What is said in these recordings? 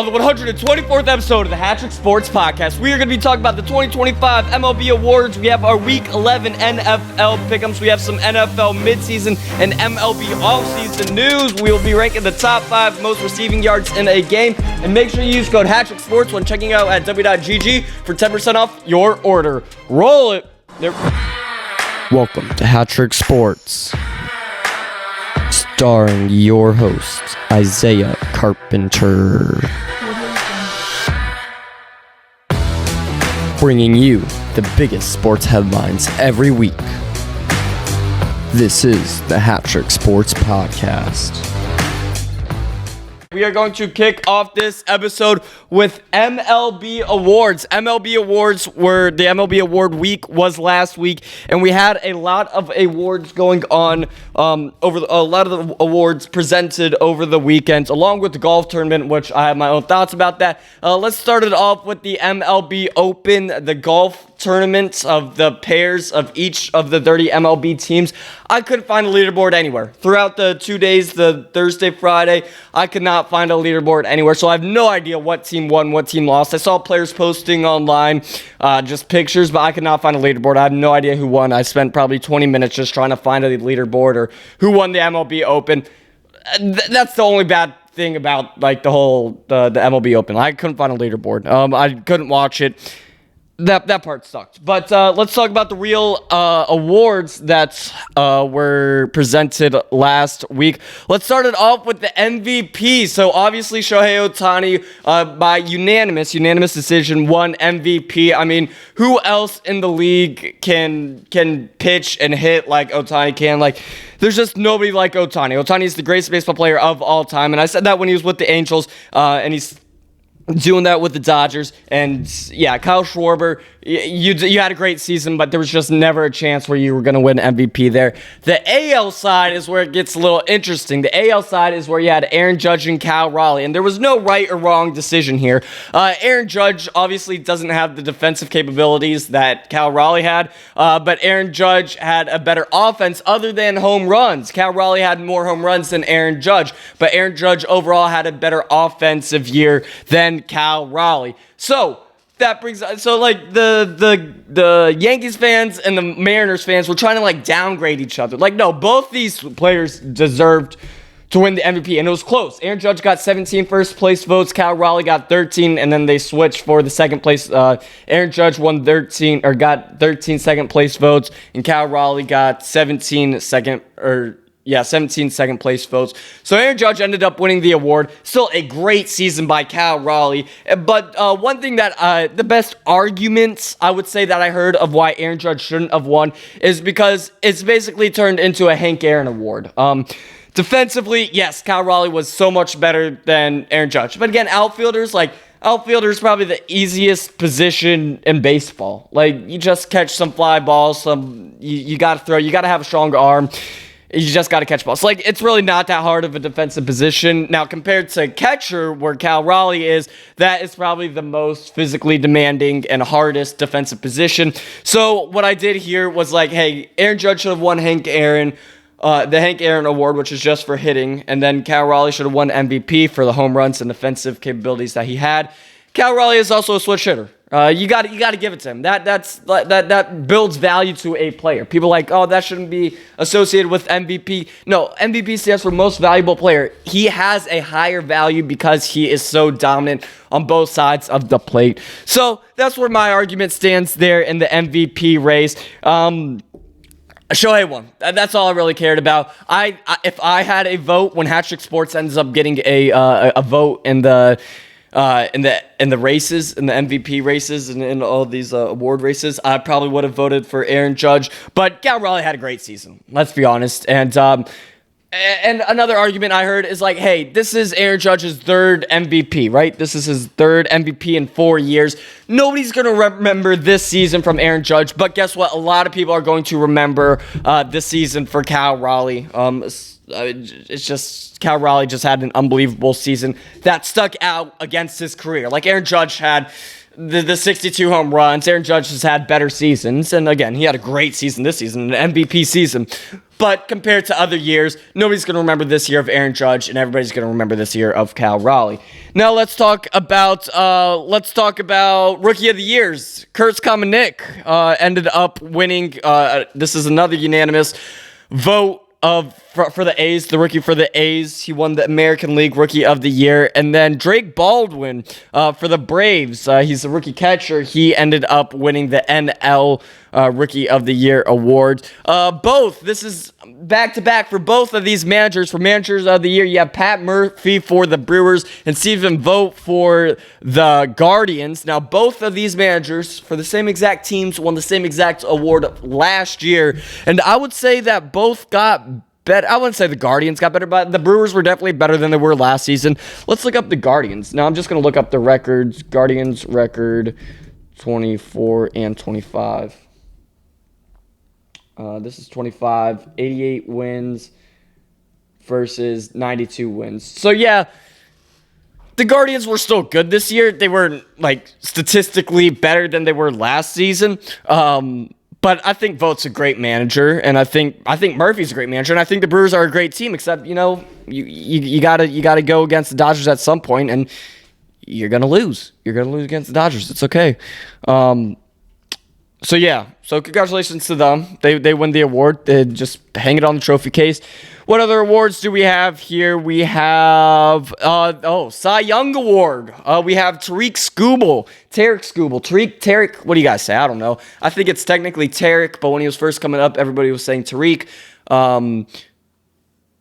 the 124th episode of the HatTrick Sports Podcast. We are going to be talking about the 2025 MLB Awards. We have our Week 11 NFL pickems. We have some NFL midseason and MLB offseason news. We will be ranking the top 5 most receiving yards in a game. And make sure you use code HatTrick Sports when checking out at w.gg for 10% off your order. Roll it. Welcome to HatTrick Sports, starring your host, Isaiah Carpenter. Bringing you the biggest sports headlines every week. This is the HatTrick Sports Podcast. We are going to kick off this episode with MLB Awards. MLB Awards were, the MLB Award week was last week, and we had a lot of awards going on, a lot of the awards presented over the weekend, along with the golf tournament, which I have my own thoughts about that. Let's start it off with the MLB Open, the golf tournaments of the pairs of each of the 30 MLB teams. I couldn't find a leaderboard anywhere. Throughout the 2 days, the Thursday, Friday, I could not find a leaderboard anywhere, so I have no idea what team won, what team lost. I saw players posting online just pictures, but I could not find a leaderboard. I have no idea who won. I spent probably 20 minutes just trying to find a leaderboard or who won the MLB Open. That's the only bad thing about like the whole the MLB Open. I couldn't find a leaderboard. I couldn't watch it. That part sucked. But let's talk about the real awards that were presented last week. Let's start it off with the MVP. So obviously Shohei Ohtani by unanimous decision won MVP. I mean, who else in the league can pitch and hit like Ohtani can? Like, there's just nobody like Ohtani. Ohtani is the greatest baseball player of all time, and I said that when he was with the Angels, and he's doing that with the Dodgers. And yeah, Kyle Schwarber, you had a great season, but there was just never a chance where you were going to win MVP there. The AL side is where it gets a little interesting. The AL side is where you had Aaron Judge and Cal Raleigh, and there was no right or wrong decision here. Aaron Judge obviously doesn't have the defensive capabilities that Cal Raleigh had, but Aaron Judge had a better offense other than home runs. Cal Raleigh had more home runs than Aaron Judge, but Aaron Judge overall had a better offensive year than Cal Raleigh. So that brings like the Yankees fans and the Mariners fans were trying to like downgrade each other. Like, no, both these players deserved to win the MVP, and it was close. Aaron Judge got 17 first place votes, Cal Raleigh got 13, and then they switched for the second place. Aaron Judge got 13 second place votes, and Cal Raleigh got 17 second place votes. So Aaron Judge ended up winning the award. Still a great season by Cal Raleigh. But one thing that the best arguments I would say that I heard of why Aaron Judge shouldn't have won is because it's basically turned into a Hank Aaron award. Defensively, yes, Cal Raleigh was so much better than Aaron Judge. But again, outfielder is probably the easiest position in baseball. Like, you just catch some fly balls, you got to throw, you got to have a strong arm. You just got to catch balls. Like, it's really not that hard of a defensive position. Now, compared to catcher, where Cal Raleigh is, that is probably the most physically demanding and hardest defensive position. So what I did here was like, hey, Aaron Judge should have won the Hank Aaron Award, which is just for hitting, and then Cal Raleigh should have won MVP for the home runs and defensive capabilities that he had. Cal Raleigh is also a switch hitter. You got to give it to him. That builds value to a player. People are like, oh, that shouldn't be associated with MVP. No, MVP stands for most valuable player. He has a higher value because he is so dominant on both sides of the plate. So that's where my argument stands there in the MVP race. Shohei won. That's all I really cared about. If I had a vote when HatTrick Sports ends up getting a vote in the races, in the MVP races, and in all these award races, I probably would have voted for Aaron Judge. But Cal Raleigh had a great season. Let's be honest. And another argument I heard is like, hey, this is Aaron Judge's third MVP, right? This is his third MVP in 4 years. Nobody's going to remember this season from Aaron Judge, but guess what? A lot of people are going to remember this season for Cal Raleigh. it's just Cal Raleigh just had an unbelievable season that stuck out against his career. Like Aaron Judge had the 62 home runs. Aaron Judge has had better seasons. And again, he had a great season this season, an MVP season. But compared to other years, nobody's going to remember this year of Aaron Judge, and everybody's going to remember this year of Cal Raleigh. Now let's talk about Rookie of the Years. Kurtz Kamenik ended up winning. This is another unanimous vote for the A's, the rookie for the A's. He won the American League Rookie of the Year. And then Drake Baldwin for the Braves. He's a rookie catcher. He ended up winning the NL Rookie of the Year award. This is back-to-back for both of these managers. For Managers of the Year, you have Pat Murphy for the Brewers and Stephen Vogt for the Guardians. Now, both of these managers for the same exact teams won the same exact award last year. And I would say that both got better. I wouldn't say the Guardians got better, but the Brewers were definitely better than they were last season. Let's look up the Guardians. Now, I'm just going to look up the records. Guardians record 24 and 25. This is 25, 88 wins versus 92 wins. So, yeah, the Guardians were still good this year. They were, statistically better than they were last season. But I think Vogt's a great manager, and I think Murphy's a great manager, and I think the Brewers are a great team, except, you gotta go against the Dodgers at some point, and you're going to lose. You're going to lose against the Dodgers. It's okay. So congratulations to them. They win the award. They just hang it on the trophy case. What other awards do we have here? We have Cy Young Award. We have Tarek Skubal. Tarek, what do you guys say? I don't know. I think it's technically Tarek, but when he was first coming up, everybody was saying Tarek.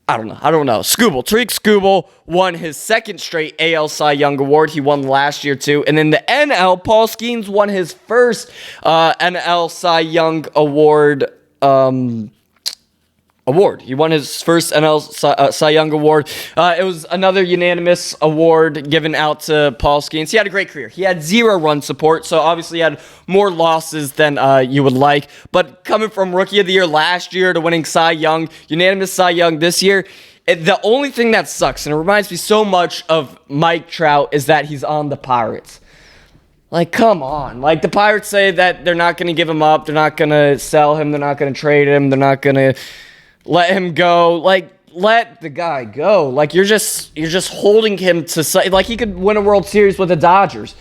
I don't know. Tarek Skubal won his second straight AL Cy Young Award. He won last year, too. And in the NL, Paul Skeens won his first NL Cy Young Award. He won his first NL Cy Young Award. It was another unanimous award given out to Paul Skeens. He had a great career. He had 0 run support, so obviously he had more losses than you would like. But coming from Rookie of the Year last year to winning Cy Young, unanimous Cy Young this year, the only thing that sucks, and it reminds me so much of Mike Trout, is that he's on the Pirates. Come on. The Pirates say that they're not going to give him up. They're not going to sell him. They're not going to trade him. They're not going to let him go. Let the guy go. You're just holding him to he could win a World Series with the Dodgers.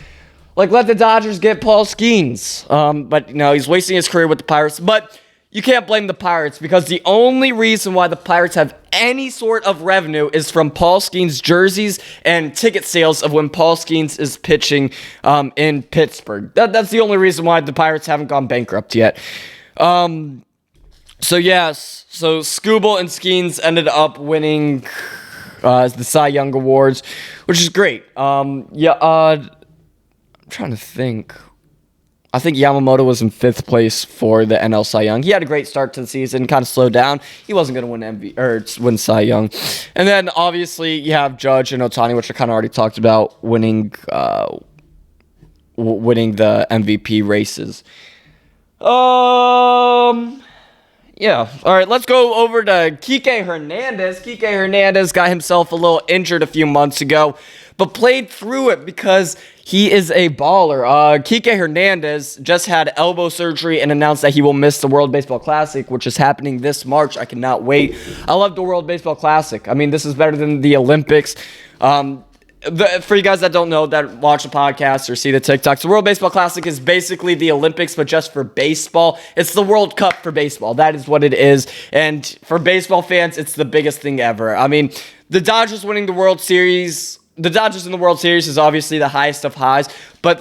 Let the Dodgers get Paul Skeens. But no, he's wasting his career with the Pirates. But you can't blame the Pirates, because the only reason why the Pirates have any sort of revenue is from Paul Skeens jerseys and ticket sales of when Paul Skeens is pitching in Pittsburgh. That's the only reason why the Pirates haven't gone bankrupt yet. So Skubal and Skeens ended up winning the Cy Young Awards, which is great. I'm trying to think. I think Yamamoto was in 5th place for the NL Cy Young. He had a great start to the season, kind of slowed down. He wasn't going to win Cy Young. And then obviously you have Judge and Ohtani, which I kind of already talked about, winning the MVP races. Yeah. All right, let's go over to Kiké Hernández. Kiké Hernández got himself a little injured a few months ago, but played through it because he is a baller. Kiké Hernández just had elbow surgery and announced that he will miss the World Baseball Classic, which is happening this March. I cannot wait. I love the World Baseball Classic. I mean, this is better than the Olympics. For you guys that don't know, that watch the podcast or see the TikToks, the World Baseball Classic is basically the Olympics, but just for baseball. It's the World Cup for baseball. That is what it is. And for baseball fans, it's the biggest thing ever. I mean, the Dodgers winning the World Series, the Dodgers in the World Series is obviously the highest of highs, but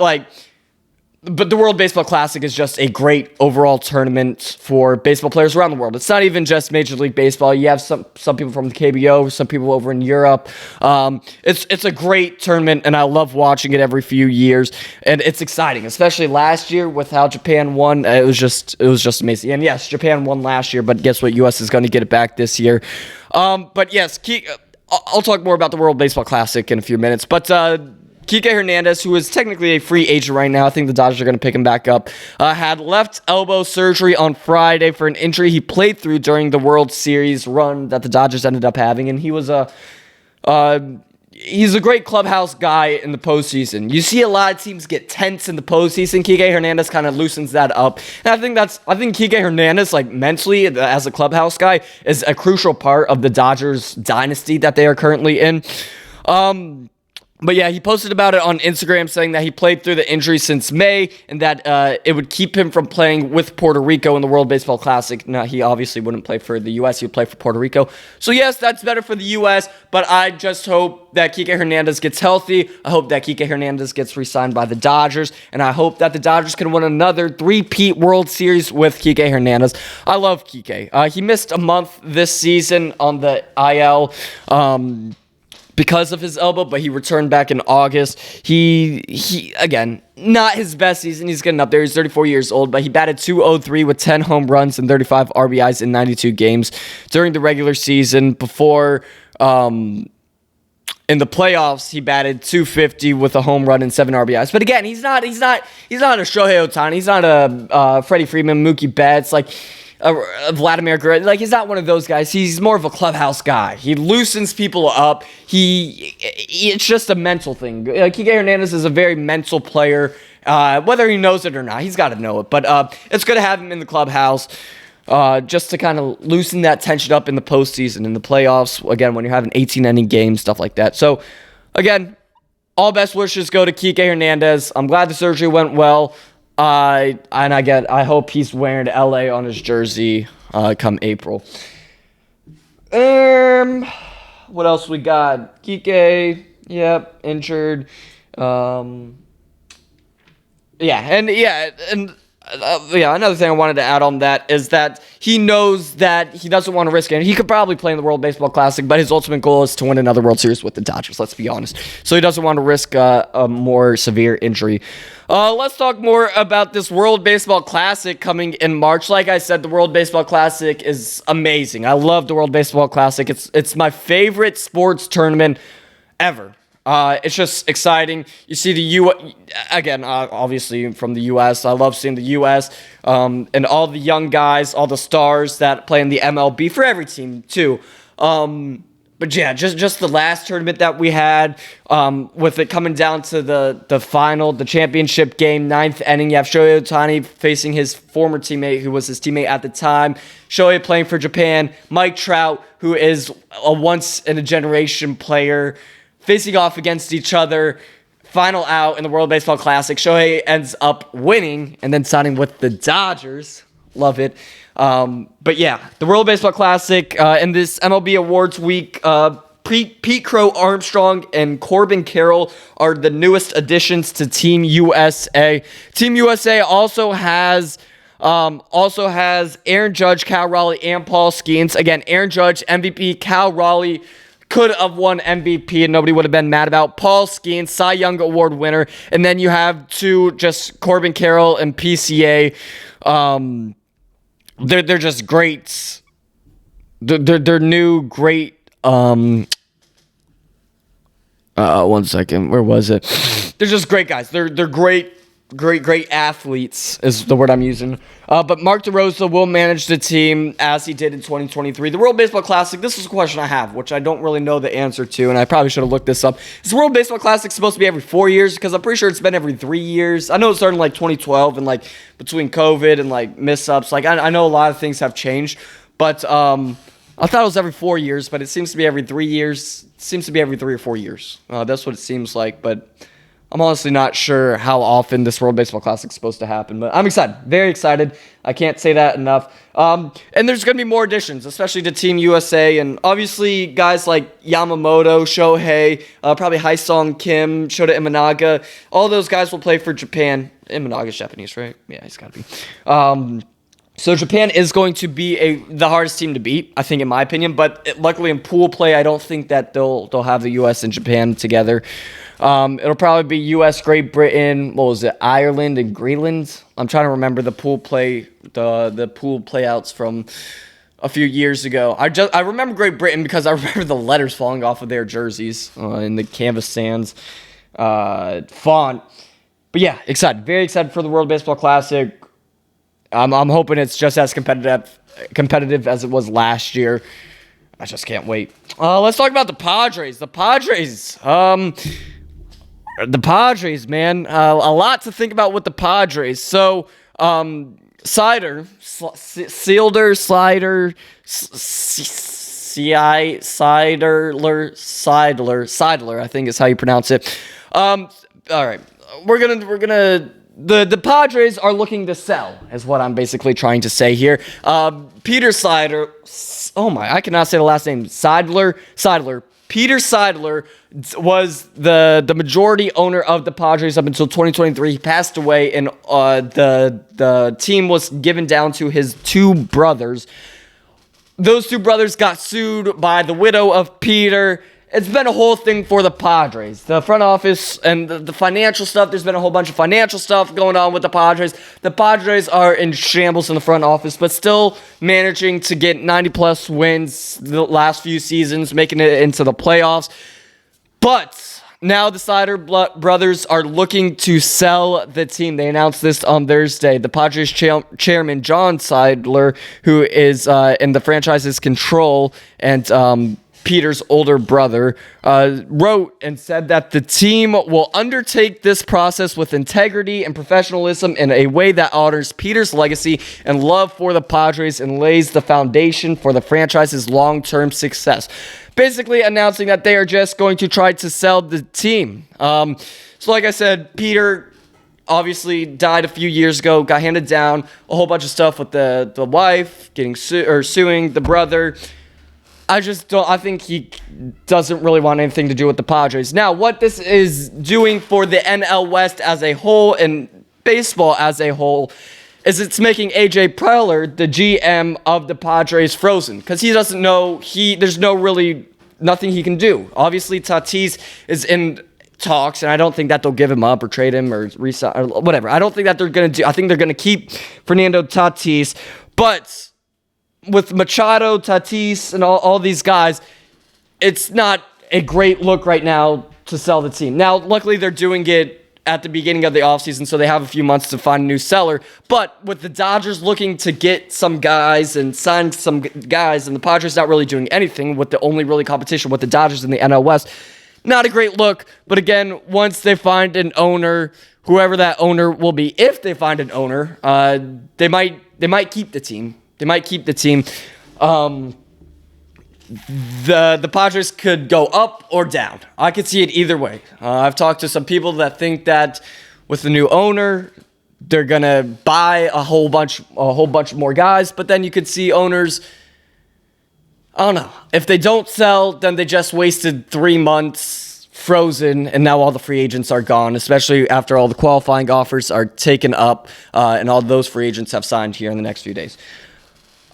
the World Baseball Classic is just a great overall tournament for baseball players around the world. It's not even just Major League Baseball. You have some people from the KBO, some people over in Europe. It's a great tournament, and I love watching it every few years. And it's exciting, especially last year with how Japan won. It was just amazing. And yes, Japan won last year, but guess what? U.S. is going to get it back this year. But yes, I'll talk more about the World Baseball Classic in a few minutes. But Kiké Kiké Hernández, who is technically a free agent right now, I think the Dodgers are going to pick him back up, had left elbow surgery on Friday for an injury he played through during the World Series run that the Dodgers ended up having, and he was he's a great clubhouse guy in the postseason. You see a lot of teams get tense in the postseason. Kiké Hernández kind of loosens that up. And I think Kiké Hernández, like mentally, as a clubhouse guy, is a crucial part of the Dodgers dynasty that they are currently in. But yeah, he posted about it on Instagram saying that he played through the injury since May and that it would keep him from playing with Puerto Rico in the World Baseball Classic. Now, he obviously wouldn't play for the U.S. He would play for Puerto Rico. So yes, that's better for the U.S., but I just hope that Kiké Hernández gets healthy. I hope that Kiké Hernández gets re-signed by the Dodgers, and I hope that the Dodgers can win another three-peat World Series with Kiké Hernández. I love Kiké. He missed a month this season on the IL, because of his elbow, but he returned back in August. He again, not his best season. He's getting up there. He's 34 years old, but he batted .203 with 10 home runs and 35 RBIs in 92 games during the regular season. Before, in the playoffs, he batted .250 with a home run and 7 RBIs. But again, he's not a Shohei Ohtani. He's not a Freddie Freeman, Mookie Betts, like Vladimir Guerrero. Like, he's not one of those guys. He's more of a clubhouse guy. He loosens people up. It's just a mental thing. Kiké Hernández is a very mental player. Whether he knows it or not, he's got to know it. But it's good to have him in the clubhouse, just to kind of loosen that tension up in the postseason, in the playoffs. Again, when you're having 18-inning games, stuff like that. So, again, all best wishes go to Kiké Hernández. I'm glad the surgery went well. I hope he's wearing LA on his jersey come April. What else we got? Kiké, yep, injured. Another thing I wanted to add on that is that he knows that he doesn't want to risk it. He could probably play in the World Baseball Classic, but his ultimate goal is to win another World Series with the Dodgers, let's be honest. So he doesn't want to risk a more severe injury. Let's talk more about this World Baseball Classic coming in March. Like I said, the World Baseball Classic is amazing. I love the World Baseball Classic. It's my favorite sports tournament ever. It's just exciting. You see obviously from the U.S. I love seeing the U.S. And all the young guys, all the stars that play in the MLB for every team too. But yeah, just the last tournament that we had, with it coming down to the final, the championship game, 9th inning. You have Shohei Ohtani facing his former teammate, who was his teammate at the time. Shohei playing for Japan. Mike Trout, who is a once-in-a-generation player, facing off against each other. Final out in the World Baseball Classic. Shohei ends up winning and then signing with the Dodgers. Love it. But yeah, the World Baseball Classic in this MLB Awards week, Pete Crow Armstrong and Corbin Carroll are the newest additions to Team USA. Team USA also has Aaron Judge, Cal Raleigh, and Paul Skeens. Again, Aaron Judge, MVP. Cal Raleigh could have won MVP and nobody would have been mad about. Paul Skeens, Cy Young Award winner. And then you have just Corbin Carroll and PCA. They're just great. They're new great. One second. Where was it? They're just great guys. They're great athletes is the word I'm using. But Mark DeRosa will manage the team as he did in 2023. The World Baseball Classic, this is a question I have, which I don't really know the answer to, and I probably should have looked this up. Is the World Baseball Classic supposed to be every 4 years? Because I'm pretty sure it's been every 3 years. I know it started in 2012 and between COVID and miss-ups. I know a lot of things have changed, but I thought it was every 4 years, but it seems to be every 3 years. It seems to be every 3 or 4 years. That's what it seems like, but I'm honestly not sure how often this World Baseball Classic is supposed to happen, but I'm excited. Very excited. I can't say that enough. And there's going to be more additions, especially to Team USA, and obviously guys like Yamamoto, Shohei, probably Haesung Kim, Shota Imanaga. All those guys will play for Japan. Imanaga's Japanese, right? Yeah, he's got to be. So Japan is going to be the hardest team to beat, I think, in my opinion. But luckily in pool play, I don't think that they'll have the U.S. and Japan together. It'll probably be U.S., Great Britain, Ireland and Greenland. I'm trying to remember the pool play, the pool playouts from a few years ago. I remember Great Britain because I remember the letters falling off of their jerseys in the canvas sands. font. But yeah, excited. Very excited for the World Baseball Classic. I'm hoping it's just as competitive as it was last year. I just can't wait. Let's talk about the Padres. The Padres, man. A lot to think about with the Padres. So, Seidler, I think is how you pronounce it. All right, we're gonna. The Padres are looking to sell, is what I'm basically trying to say here. Peter Seidler, I cannot say the last name. Seidler. Peter Seidler was the majority owner of the Padres up until 2023. He passed away, and the team was given down to his two brothers. Those two brothers got sued by the widow of Peter. It's been a whole thing for the Padres. The front office and the financial stuff, there's been a whole bunch of financial stuff going on with the Padres. The Padres are in shambles in the front office, but still managing to get 90-plus wins the last few seasons, making it into the playoffs. But now the Seidler brothers are looking to sell the team. They announced this on Thursday. The Padres chairman, John Seidler, who is in the franchise's control, and Peter's older brother, wrote and said that the team will undertake this process with integrity and professionalism in a way that honors Peter's legacy and love for the Padres and lays the foundation for the franchise's long-term success. Basically announcing that they are just going to try to sell the team. So like I said, Peter obviously died a few years ago, got handed down a whole bunch of stuff with the wife getting suing the brother. I think he doesn't really want anything to do with the Padres. Now, what this is doing for the NL West as a whole and baseball as a whole is it's making AJ Preller, the GM of the Padres, frozen. Because he doesn't know, there's nothing he can do. Obviously, Tatis is in talks, and I don't think that they'll give him up or trade him or resign or whatever. I don't think that they're going to do. I think they're going to keep Fernando Tatis, but with Machado, Tatis, and all these guys, it's not a great look right now to sell the team. Now, luckily, they're doing it at the beginning of the offseason, so they have a few months to find a new seller. But with the Dodgers looking to get some guys and sign some guys, and the Padres not really doing anything with the only really competition with the Dodgers in the NL West, not a great look. But again, once they find an owner, whoever that owner will be, if they find an owner, they might keep the team. The Padres could go up or down. I could see it either way. I've talked to some people that think that with the new owner, they're gonna buy a whole bunch more guys. But then you could see owners, I don't know, if they don't sell, then they just wasted 3 months frozen, and now all the free agents are gone, especially after all the qualifying offers are taken up, and all those free agents have signed here in the next few days.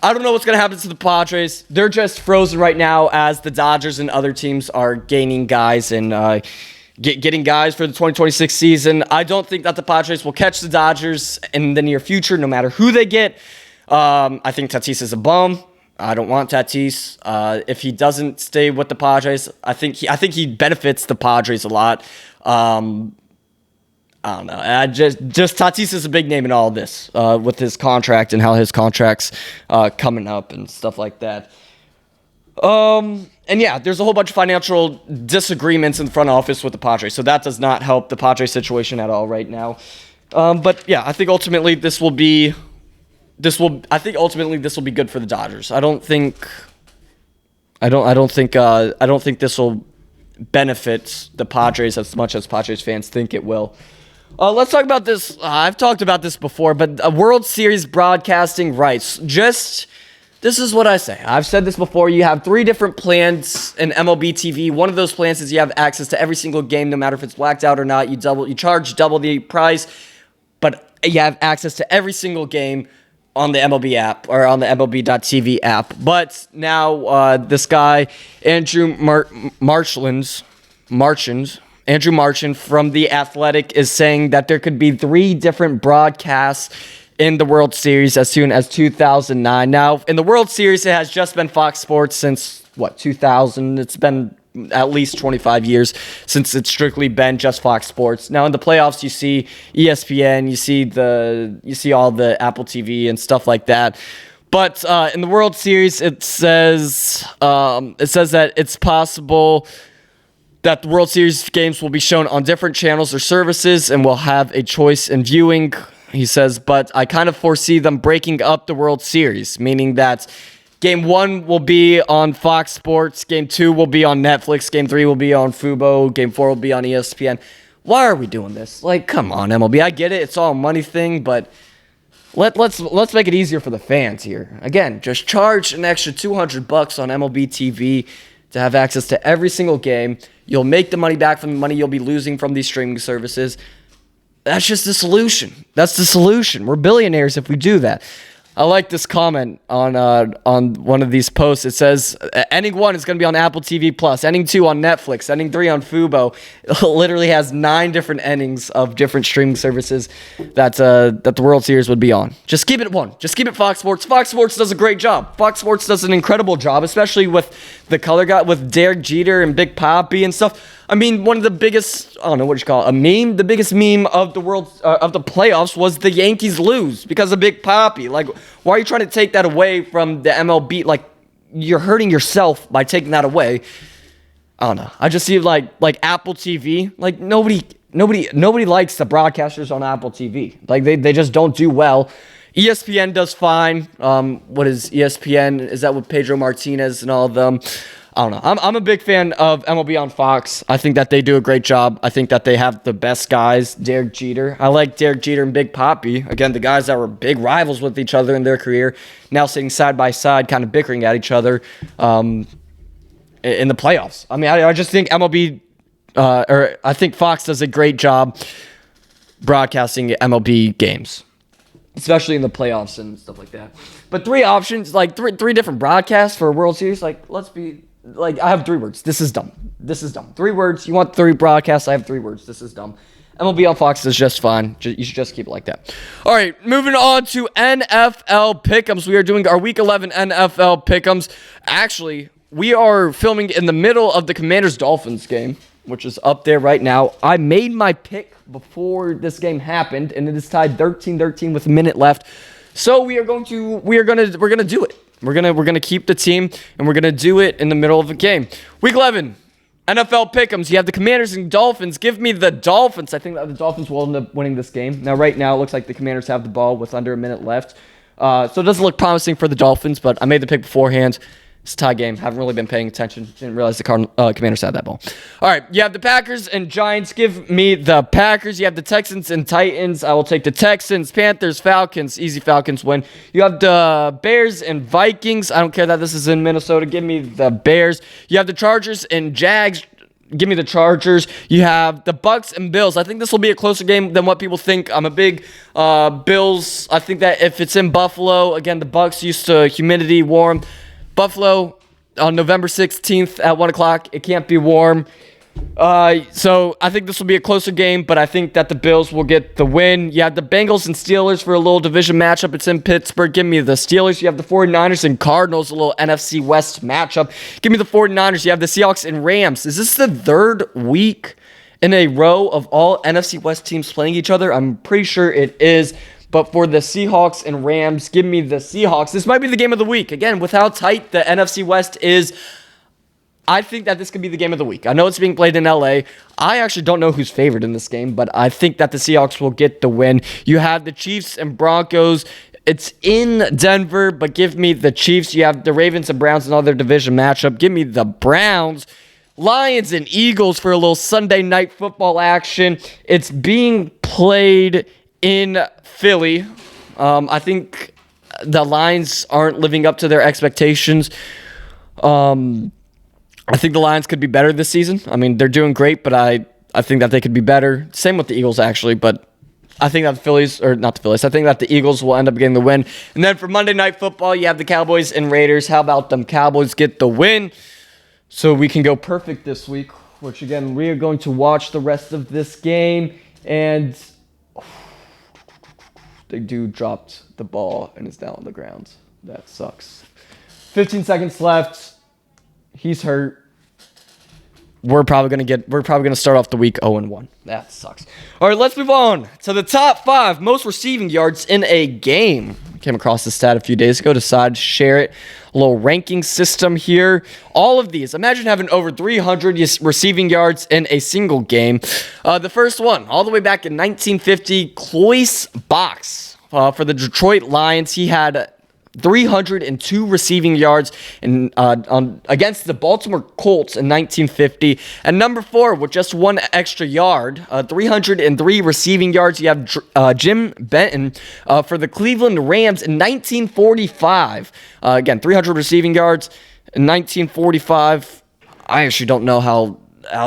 I don't know what's going to happen to the Padres. They're just frozen right now as the Dodgers and other teams are gaining guys and getting guys for the 2026 season. I don't think that the Padres will catch the Dodgers in the near future, no matter who they get. I think Tatis is a bum. I don't want Tatis. If he doesn't stay with the Padres, I think he benefits the Padres a lot. I don't know. Just Tatis is a big name in all of this with his contract and how his contract's coming up and stuff like that. And yeah, there's a whole bunch of financial disagreements in the front office with the Padres, so that does not help the Padres situation at all right now. But yeah, I think ultimately this will be good for the Dodgers. I don't think this will benefit the Padres as much as Padres fans think it will. Let's talk about this. I've talked about this before, but World Series broadcasting rights. This is what I say. I've said this before. You have 3 different plans in MLB TV. One of those plans is you have access to every single game, no matter if it's blacked out or not. You charge double the price, but you have access to every single game on the MLB app or on the MLB.TV app. But now this guy, Andrew Marchand from The Athletic is saying that there could be 3 different broadcasts in the World Series as soon as 2009. Now, in the World Series, it has just been Fox Sports since, 2000? It's been at least 25 years since it's strictly been just Fox Sports. Now in the playoffs, you see ESPN, you see all the Apple TV and stuff like that. But in the World Series, it says that it's possible that the World Series games will be shown on different channels or services and will have a choice in viewing. He says, but I kind of foresee them breaking up the World Series, meaning that Game 1 will be on Fox Sports, Game 2 will be on Netflix, Game 3 will be on Fubo, Game 4 will be on ESPN. Why are we doing this? Like, come on, MLB. I get it. It's all a money thing, but let's make it easier for the fans here. Again, just charge an extra $200 on MLB TV to have access to every single game. You'll make the money back from the money you'll be losing from these streaming services. That's just the solution. That's the solution. We're billionaires if we do that. I like this comment on one of these posts. It says, Inning 1 is going to be on Apple TV+, Inning 2 on Netflix, Inning 3 on Fubo. It literally has 9 different innings of different streaming services that the World Series would be on. Just keep it at one. Just keep it Fox Sports. Fox Sports does a great job. Fox Sports does an incredible job, especially with the color guy, with Derek Jeter and Big Papi and stuff. I mean, one of the biggest, I don't know what you call it, a meme. The biggest meme of the of the playoffs was the Yankees lose because of Big Papi. Like, why are you trying to take that away from the MLB? Like, you're hurting yourself by taking that away. I don't know. I just see like Apple TV. Like nobody likes the broadcasters on Apple TV. Like they just don't do well. ESPN does fine. What is ESPN? Is that with Pedro Martinez and all of them? I don't know. I'm a big fan of MLB on Fox. I think that they do a great job. I think that they have the best guys. Derek Jeter. I like Derek Jeter and Big Papi. Again, the guys that were big rivals with each other in their career, now sitting side by side, kind of bickering at each other in the playoffs. I mean, I just think MLB, I think Fox does a great job broadcasting MLB games, especially in the playoffs and stuff like that. But 3 options, like three different broadcasts for a World Series, like, let's be... Like, I have 3 words. This is dumb. This is dumb. 3 words. You want 3 broadcasts? I have 3 words. This is dumb. MLB on Fox is just fine. You should just keep it like that. All right, moving on to NFL Pickems. We are doing our Week 11 NFL Pickems. Actually, we are filming in the middle of the Commanders-Dolphins game, which is up there right now. I made my pick before this game happened, and it is tied 13-13 with a minute left. So we're gonna do it. We're gonna keep the team, and we're gonna do it in the middle of a game. Week 11, NFL Pick'ems. You have the Commanders and Dolphins. Give me the Dolphins. I think that the Dolphins will end up winning this game. Now, right now, it looks like the Commanders have the ball with under a minute left. So it doesn't look promising for the Dolphins, but I made the pick beforehand. It's a tie game. Haven't really been paying attention. Didn't realize the Commanders had that ball. All right, you have the Packers and Giants. Give me the Packers. You have the Texans and Titans. I will take the Texans. Panthers, Falcons. Easy Falcons win. You have the Bears and Vikings. I don't care that this is in Minnesota. Give me the Bears. You have the Chargers and Jags. Give me the Chargers. You have the Bucks and Bills. I think this will be a closer game than what people think. I'm a big Bills. I think that if it's in Buffalo, again, the Bucks used to humidity, warm. Buffalo on November 16th at 1 o'clock. It can't be warm. So I think this will be a closer game, but I think that the Bills will get the win. You have the Bengals and Steelers for a little division matchup. It's in Pittsburgh. Give me the Steelers. You have the 49ers and Cardinals, a little NFC West matchup. Give me the 49ers. You have the Seahawks and Rams. Is this the 3rd week in a row of all NFC West teams playing each other? I'm pretty sure it is. But for the Seahawks and Rams, give me the Seahawks. This might be the game of the week. Again, with how tight the NFC West is, I think that this could be the game of the week. I know it's being played in LA. I actually don't know who's favored in this game, but I think that the Seahawks will get the win. You have the Chiefs and Broncos. It's in Denver, but give me the Chiefs. You have the Ravens and Browns, another division matchup. Give me the Browns. Lions and Eagles for a little Sunday night football action. It's being played in Philly. I think the Lions aren't living up to their expectations. I think the Lions could be better this season. I mean, they're doing great, but I think that they could be better. Same with the Eagles, actually, but I think that I think that the Eagles will end up getting the win. And then for Monday Night Football, you have the Cowboys and Raiders. How about them Cowboys get the win? So we can go perfect this week, which, again, we are going to watch the rest of this game, and the dude dropped the ball and is down on the ground. That sucks. 15 seconds left. He's hurt. we're probably gonna start off the week 0-1. That sucks. All right, let's move on to the top 5 most receiving yards in a game. Came across this stat a few days ago. Decided to share it. A little ranking system here. All of these. Imagine having over 300 receiving yards in a single game. The first one, all the way back in 1950, Cloyce Box for the Detroit Lions. He had 302 receiving yards against the Baltimore Colts in 1950. And number 4, with just 1 extra yard, 303 receiving yards, you have Jim Benton for the Cleveland Rams in 1945. Again, 300 receiving yards in 1945. I actually don't know how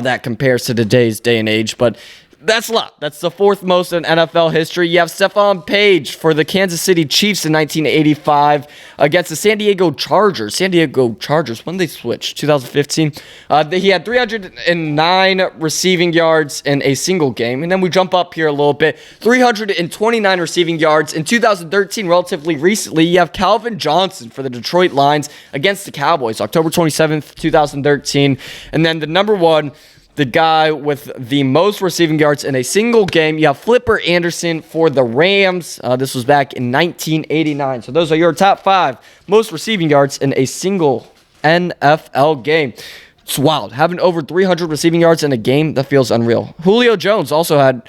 that compares to today's day and age, but that's a lot. That's the 4th most in NFL history. You have Stephon Page for the Kansas City Chiefs in 1985 against the San Diego Chargers. When did they switch? 2015. He had 309 receiving yards in a single game. And then we jump up here a little bit. 329 receiving yards in 2013, relatively recently. You have Calvin Johnson for the Detroit Lions against the Cowboys, October 27th, 2013. And then the number 1, the guy with the most receiving yards in a single game, you have Flipper Anderson for the Rams. This was back in 1989. So those are your top 5 most receiving yards in a single NFL game. It's wild. Having over 300 receiving yards in a game, that feels unreal. Julio Jones also had,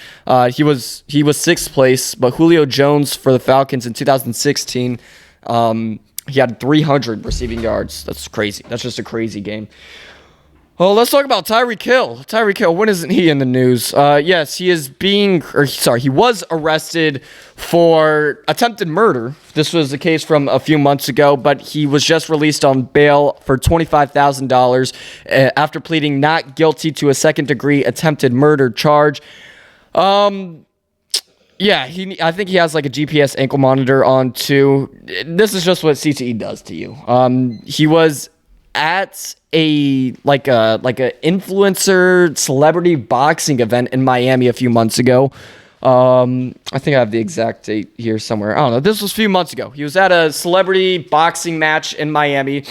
he was 6th place, but Julio Jones for the Falcons in 2016, he had 300 receiving yards. That's crazy. That's just a crazy game. Well, let's talk about Tyreek Hill. Tyreek Hill, when isn't he in the news? Yes, he was arrested for attempted murder. This was the case from a few months ago, but he was just released on bail for $25,000 after pleading not guilty to a second-degree attempted murder charge. I think he has like a GPS ankle monitor on too. This is just what CTE does to you. He was at a influencer celebrity boxing event in Miami a few months ago. I think I have the exact date here somewhere. I don't know. This was a few months ago. He was at a celebrity boxing match in Miami.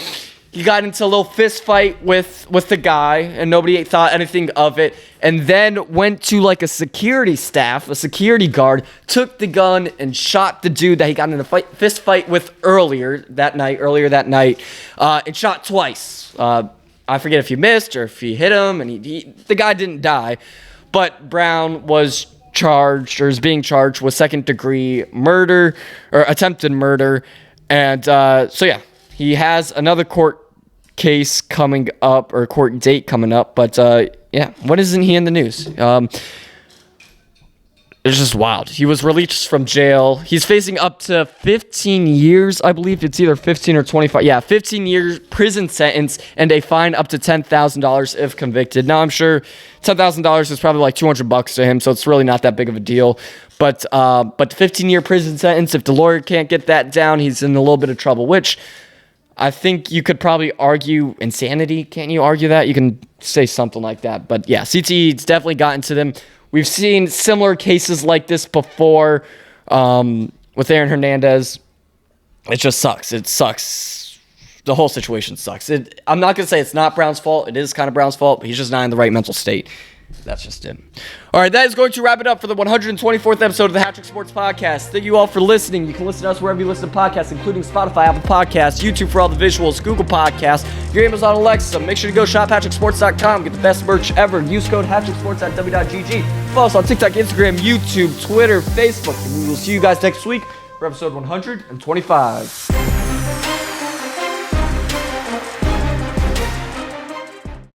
He got into a little fist fight with the guy, and nobody thought anything of it. And then went to like a security guard, took the gun and shot the dude that he got in a fist fight with earlier that night, and shot twice. I forget if he missed or if he hit him, and the guy didn't die. But Brown was is being charged with second-degree murder or attempted murder. And he has another court case coming up, or court date coming up, but when isn't he in the news? It's just wild. He was released from jail. He's facing up to 15 years, I believe. It's either 15 or 25. Yeah, 15 years prison sentence and a fine up to $10,000 if convicted. Now, I'm sure $10,000 is probably like $200 to him, so it's really not that big of a deal. But 15-year prison sentence, if the lawyer can't get that down, he's in a little bit of trouble, which I think you could probably argue insanity. Can't you argue that? You can say something like that. But yeah, CTE's definitely gotten to them. We've seen similar cases like this before with Aaron Hernandez. It just sucks. It sucks. The whole situation sucks. I'm not going to say it's not Brown's fault. It is kind of Brown's fault, but he's just not in the right mental state. That's just it. All right, that is going to wrap it up for the 124th episode of the HatTrick Sports Podcast. Thank you all for listening. You can listen to us wherever you listen to podcasts, including Spotify, Apple Podcasts, YouTube for all the visuals, Google Podcasts, your Amazon Alexa. Make sure to go shop HatTrickSports.com. Get the best merch ever. Use code HatTrickSports at w.gg. Follow us on TikTok, Instagram, YouTube, Twitter, Facebook. And we will see you guys next week for episode 125.